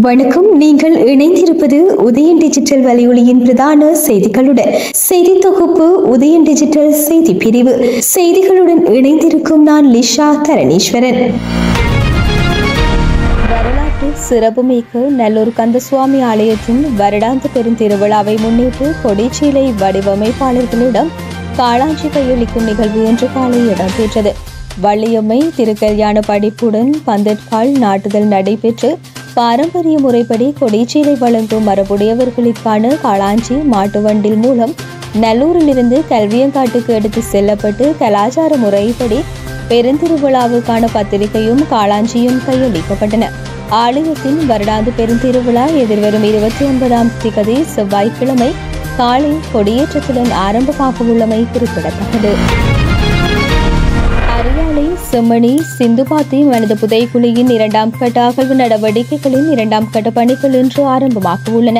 வணக்கம். நீங்கள் இணைந்திருப்பது உதயன் டிஜிட்டல் வலையொலியின் பிரதான செய்திகளுடன். செய்தி தொகுப்பு உதயன் டிஜிட்டல் செய்தி பிரிவு. செய்திகளுடன் இணைந்திருக்கும் நான் லிஷா தரணீஸ்வரன். வரலாற்று சிறப்புமிக்க நல்லூர் கந்தசுவாமி ஆலயத்தின் வருடாந்த பெருந்திருவிழாவை முன்னிட்டு கொடிச்சீலை வடிவமைப்பாளர்களிடம் காளாஞ்சி கையளிக்கும் நிகழ்வு இன்று காலை இடம்பெற்றது. வள்ளியம்மை திருக்கல்யாண படிப்புடன் பந்தற்கால் நாட்டுதல் நடைபெற்று பாரம்பரிய முறைப்படி கொடிச்சீலை வழங்கும் மரபுடையவர்களுக்கான காளாஞ்சி மாட்டு வண்டில் மூலம் நல்லூரிலிருந்து கல்வியங்காட்டுக்கு எடுத்து செல்லப்பட்டு கலாச்சார முறைப்படி பெருந்திருவிழாவுக்கான பத்திரிகையும் காளாஞ்சியும் கையளிக்கப்பட்டன. ஆலயத்தின் வருடாந்த பெருந்திருவிழா எதிர்வரும் 29ஆம் திகதி செவ்வாய்க்கிழமை காலை கொடியேற்றத்துடன் ஆரம்பமாக உள்ளமை குறிப்பிடத்தக்கது. அரியாலை செம்மணி சிந்துபாத்தி மனித புதைக்குழியின் 2ஆம் கட்ட அகழ்வு நடவடிக்கைகளின் 2ஆம் கட்ட பணிகள் இன்று ஆரம்பமாக உள்ளன.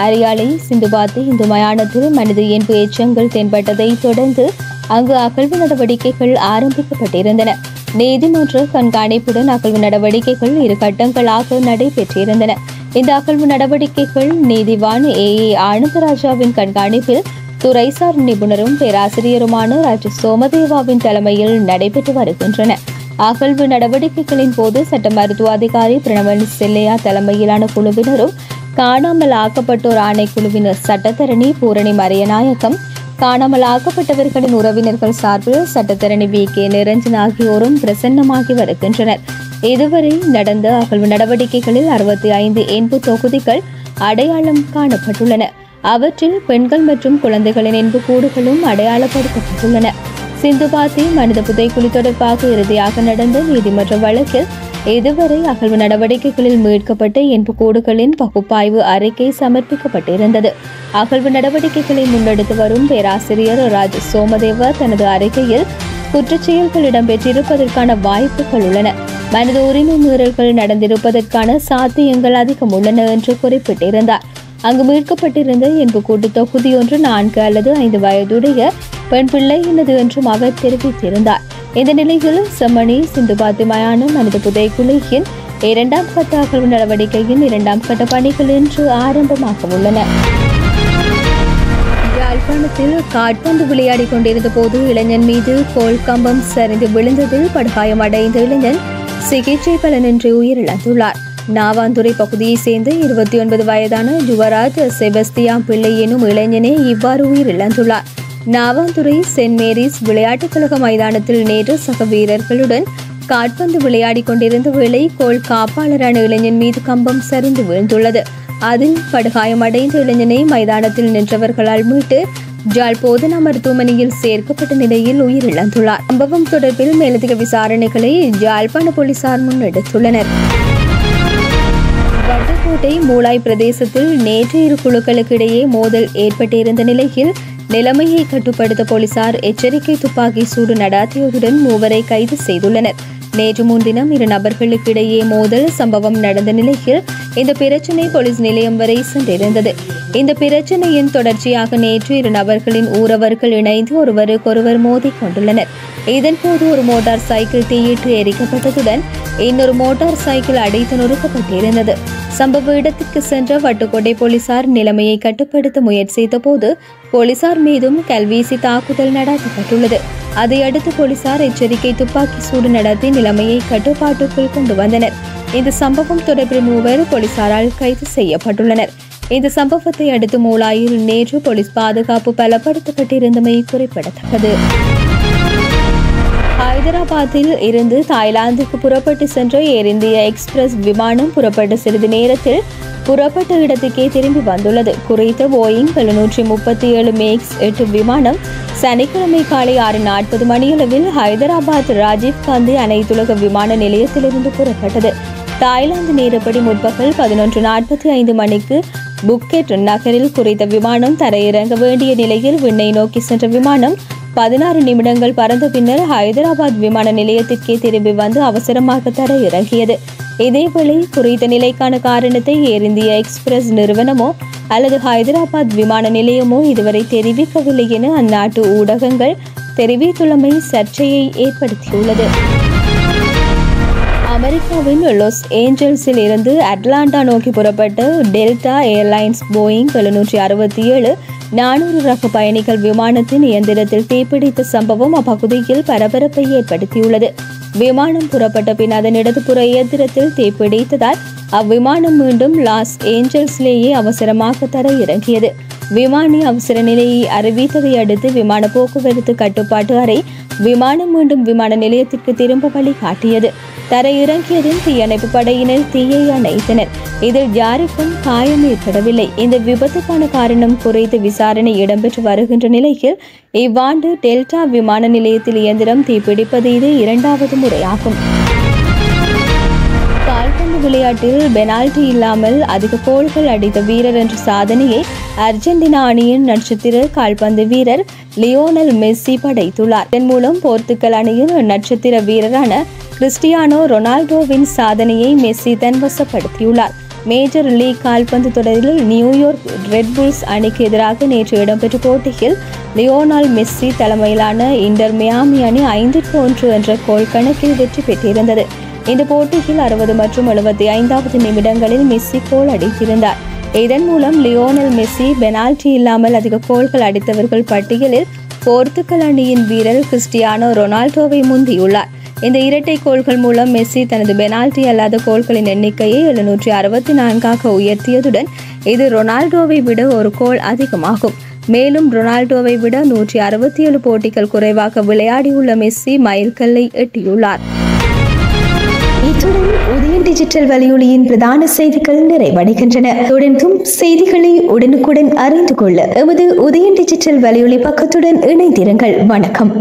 அரியாலை சிந்துபாத்தி இந்து மயானத்தில் மனித இயல்பு எச்சங்கள் தென்பட்டதை தொடர்ந்து அங்கு அகழ்வு நடவடிக்கைகள் ஆரம்பிக்கப்பட்டிருந்தன. நீதிமன்ற கண்காணிப்புடன் அகழ்வு நடவடிக்கைகள் 2 கட்டங்களாக நடைபெற்றிருந்தன. இந்த அகழ்வு நடவடிக்கைகள் நீதிவான் ஏ ஆனந்தராஜாவின் கண்காணிப்பில் துறைசார் நிபுணரும் பேராசிரியருமான ராஜ சோமதேவாவின் தலைமையில் நடைபெற்று வருகின்றன. அகழ்வு நடவடிக்கைகளின் போது சட்ட மருத்துவ அதிகாரி பிரணவன் செல்லையா தலைமையிலான குழுவினரும் காணாமல் ஆக்கப்பட்டோர் ஆணைக்குழுவினர் சட்டத்தரணி பூரணி மரியநாயகம், காணாமல் ஆக்கப்பட்டவர்களின் உறவினர்கள் சார்பில் சட்டத்தரணி வி.கே. நிரஞ்சன் ஆகியோரும் பிரசன்னமாகி வருகின்றனர். இதுவரை நடந்த அகழ்வு நடவடிக்கைகளில் 65 என்பு தொகுதிகள் அடையாளம் காணப்பட்டுள்ளன. அவற்றில் பெண்கள் மற்றும் குழந்தைகளின் என்பு கூடுகளும் அடையாளப்படுத்தப்பட்டுள்ளன. சிந்துபாத்தி மனித புதைக்குழி தொடர்பாக இறுதியாக நடந்த நீதிமன்ற வழக்கில் இதுவரை அகழ்வு நடவடிக்கைகளில் மீட்கப்பட்ட என்பு கூடுகளின் பகுப்பாய்வு அறிக்கை சமர்ப்பிக்கப்பட்டிருந்தது. அகழ்வு நடவடிக்கைகளை முன்னெடுத்து வரும் பேராசிரியர் ராஜ சோமதேவா தனது அறிக்கையில் குற்றச்செயல்கள் இடம்பெற்றிருப்பதற்கான வாய்ப்புகள் உள்ளன, மனித உரிமை மீறல்கள் நடந்திருப்பதற்கான சாத்தியங்கள் அதிகம் உள்ளன என்று குறிப்பிட்டிருந்தார். அங்கு மீட்கப்பட்டிருந்த என்பு கூட்டு தொகுதி ஒன்று 4 அல்லது 5 வயதுடைய பெண் பிள்ளையினது என்றும் அவர் தெரிவித்திருந்தார். இந்த நிலையில் செம்மணி சிந்துபாத்தி மயான மனித புதைக்குழியின் 2ஆம் கட்ட அகழ்வு நடவடிக்கையின் 2ஆம் கட்ட பணிகள் இன்று ஆரம்பமாக உள்ளன. யாழ்ப்பாணத்தில் காற்பந்து விளையாடிக் கொண்டிருந்த போது இளைஞன் மீது கோல் கம்பம் சரிந்து விழுந்ததில் படுகாயமடைந்த இளைஞன் சிகிச்சை பலனின்றி உயிரிழந்துள்ளார். நாவாந்துறை பகுதியைச் சேர்ந்த 29 வயதான யுவராஜ் செபஸ்தியான் பிள்ளை எனும் இளைஞனே இவ்வாறு உயிரிழந்துள்ளார். நாவாந்துறை சென்ட் மேரிஸ் விளையாட்டுக் கழக மைதானத்தில் நேற்று சக வீரர்களுடன் காற்பந்து விளையாடிக் கொண்டிருந்த வேளை கோல் காப்பாளரான இளைஞன் மீது கம்பம் சரிந்து வீழ்ந்துள்ளது. அதில் படுகாயமடைந்த இளைஞனை மைதானத்தில் நின்றவர்களால் மீட்டு ஜாழ் போதனா மருத்துவமனையில் சேர்க்கப்பட்ட நிலையில் உயிரிழந்துள்ளார். சம்பவம் தொடர்பில் மேலதிக விசாரணைகளை யாழ்ப்பாண போலீசார் முன்னெடுத்துள்ளனர். வட்டக்கோட்டை மூளாய் பிரதேசத்தில் நேற்று 2 குழுக்களுக்கு இடையே மோதல் ஏற்பட்டிருந்த நிலையில் நிலைமையை கட்டுப்படுத்த போலீசார் எச்சரிக்கை துப்பாக்கி சூடு நடாத்தியதுடன் 3 கைது செய்துள்ளனர். நேற்று முன்தினம் 2 நபர்களுக்கு இடையே மோதல் சம்பவம் நடந்த நிலையில் இந்த பிரச்சினை போலீஸ் நிலையம் வரை சென்றிருந்தது. இந்த பிரச்சினையின் தொடர்ச்சியாக நேற்று 2 நபர்களின் ஊரவர்கள் இணைந்து ஒருவருக்கொருவர் மோதிக் கொண்டுள்ளனர். இதன்போது ஒரு மோட்டார் சைக்கிள் தீயிட்டு எரிக்கப்பட்டதுடன் இன்னொரு மோட்டார் சைக்கிள் அடைத்து நொறுக்கப்பட்டிருந்தது. சம்பவ இடத்திற்கு சென்ற வட்டுக்கோட்டை போலீசார் நிலைமையை கட்டுப்படுத்த முயற்சித்த போது போலீசார் மீதும் கல்வீசி தாக்குதல் நடத்தப்பட்டுள்ளது. அதையடுத்து போலீசார் எச்சரிக்கை துப்பாக்கி சூடு நடத்தி நிலைமையை கட்டுப்பாட்டுக்குள் கொண்டு வந்தனர். இந்த சம்பவம் தொடர்பில் 3 போலீசாரால் கைது செய்யப்பட்டுள்ளனர். இந்த சம்பவத்தை அடுத்து மூளாயில் நேற்று போலீஸ் பாதுகாப்பு பலப்படுத்தப்பட்டிருந்தமை குறிப்பிடத்தக்கது. ஹைதராபாத்தில் இருந்து தாய்லாந்துக்கு புறப்பட்டு சென்ற ஏர் இந்தியா எக்ஸ்பிரஸ் விமானம் புறப்பட்ட சிறிது நேரத்தில் புறப்பட்ட இடத்துக்கே திரும்பி வந்துள்ளது. குறித்த போயிங் 737 மேக்ஸ் 8 விமானம் சனிக்கிழமை காலை 6:40 மணியளவில் ஹைதராபாத் ராஜீவ் காந்தி அனைத்துலக விமான நிலையத்திலிருந்து புறப்பட்டது. தாய்லாந்து நேரப்படி முற்பகல் 11:45 மணிக்கு புக்கெட் நகரில் குறித்த விமானம் தரையிறங்க வேண்டிய நிலையில் விண்ணை நோக்கி சென்ற விமானம் 16 நிமிடங்கள் பறந்த பின்னர் ஹைதராபாத் விமான நிலையத்திற்கே திரும்பி வந்து அவசரமாக தரையிறங்கியது. இதேவேளை குறித்த நிலைக்கான காரணத்தை ஏர் இந்தியா எக்ஸ்பிரஸ் நிறுவனமோ அல்லது ஹைதராபாத் விமான நிலையமோ இதுவரை தெரிவிக்கவில்லை என அந்நாட்டு ஊடகங்கள் தெரிவித்துள்ளமை சர்ச்சையை ஏற்படுத்தியுள்ளது. அமெரிக்காவின் லாஸ் ஏஞ்சல்ஸில் இருந்து அட்லாண்டா நோக்கி புறப்பட்ட டெல்டா ஏர்லைன்ஸ் போயிங் 767 400 ரக பயணிகள் விமானத்தின் இயந்திரத்தில் தீப்பிடித்த சம்பவம் அப்பகுதியில் பரபரப்பை ஏற்படுத்தியுள்ளது. விமானம் புறப்பட்ட பின் அதன் இடதுபுற இயந்திரத்தில் தீப்பிடித்ததால் அவ்விமானம் மீண்டும் லாஸ் ஏஞ்சல்ஸிலேயே அவசரமாக தரையிறங்கியது. விமானி அவசர நிலையை அறிவித்ததை அடுத்து விமான போக்குவரத்து கட்டுப்பாட்டு அறை விமானம் மீண்டும் விமான நிலையத்திற்கு திரும்ப வழி காட்டியது. தரையிறங்கியதில் தீயணைப்பு படையினர் தீயை அணைத்தனர். இதில் யாருக்கும் காயம் ஏற்படவில்லை. இந்த விபத்துக்கான காரணம் குறித்து விசாரணை இடம்பெற்று வருகின்ற நிலையில் இவ்வாண்டு டெல்டா விமான நிலையத்தில் இயந்திரம் தீப்பிடிப்பது இது 2வது முறையாகும். கால்பந்து விளையாட்டில் பெனால்டி இல்லாமல் அதிக கோல்கள் அடித்த வீரர் என்ற சாதனையை அர்ஜென்டினா அணியின் நட்சத்திர கால்பந்து வீரர் லியோனல் மெஸ்ஸி படைத்துள்ளார். இதன் மூலம் போர்த்துகல் அணியின் நட்சத்திர வீரரான கிறிஸ்டியானோ ரொனால்டோவின் சாதனையை மெஸ்ஸி தன்வசப்படுத்தியுள்ளார். மேஜர் லீக் கால்பந்து தொடரில் நியூயார்க் ரெட் புல்ஸ் அணிக்கு எதிராக நேற்று இடம்பெற்ற போட்டியில் லியோனல் மெஸ்ஸி தலைமையிலான இன்டர் மியாமி அணி 5-1 என்ற கோல் கணக்கில் வெற்றி பெற்றிருந்தது. இந்த போட்டியில் 60 மற்றும் 75வது நிமிடங்களில் மெஸ்ஸி கோல் அடித்திருந்தார். இதன் மூலம் லியோனல் மெஸ்ஸி பெனால்டி இல்லாமல் அதிக கோல்கள் அடித்தவர்கள் பட்டியலில் போர்த்துகல் அணியின் வீரர் கிறிஸ்டியானோ ரொனால்டோவை முந்தியுள்ளார். இந்த இரட்டை கோல்கள் மூலம் மெஸ்ஸி தனது பெனால்டி அல்லாத கோல்களின் எண்ணிக்கையை 764ஆக உயர்த்தியதுடன் இது ரொனால்டோவை விட ஒரு கோல் அதிகமாகும். மேலும் ரொனால்டோவை விட 167 போட்டிகள் குறைவாக விளையாடியுள்ள மெஸ்ஸி மைல்கல்லை எட்டியுள்ளார். இத்துடன் உதயன் டிஜிட்டல் வலையொலியின் பிரதான செய்திகள் நிறைவடைகின்றன. தொடர்ந்தும் செய்திகளை உடனுக்குடன் அறிந்து கொள்ள எமது உதயன் டிஜிட்டல் வலையொலி பக்கத்துடன் இணைந்திருங்கள். வணக்கம்.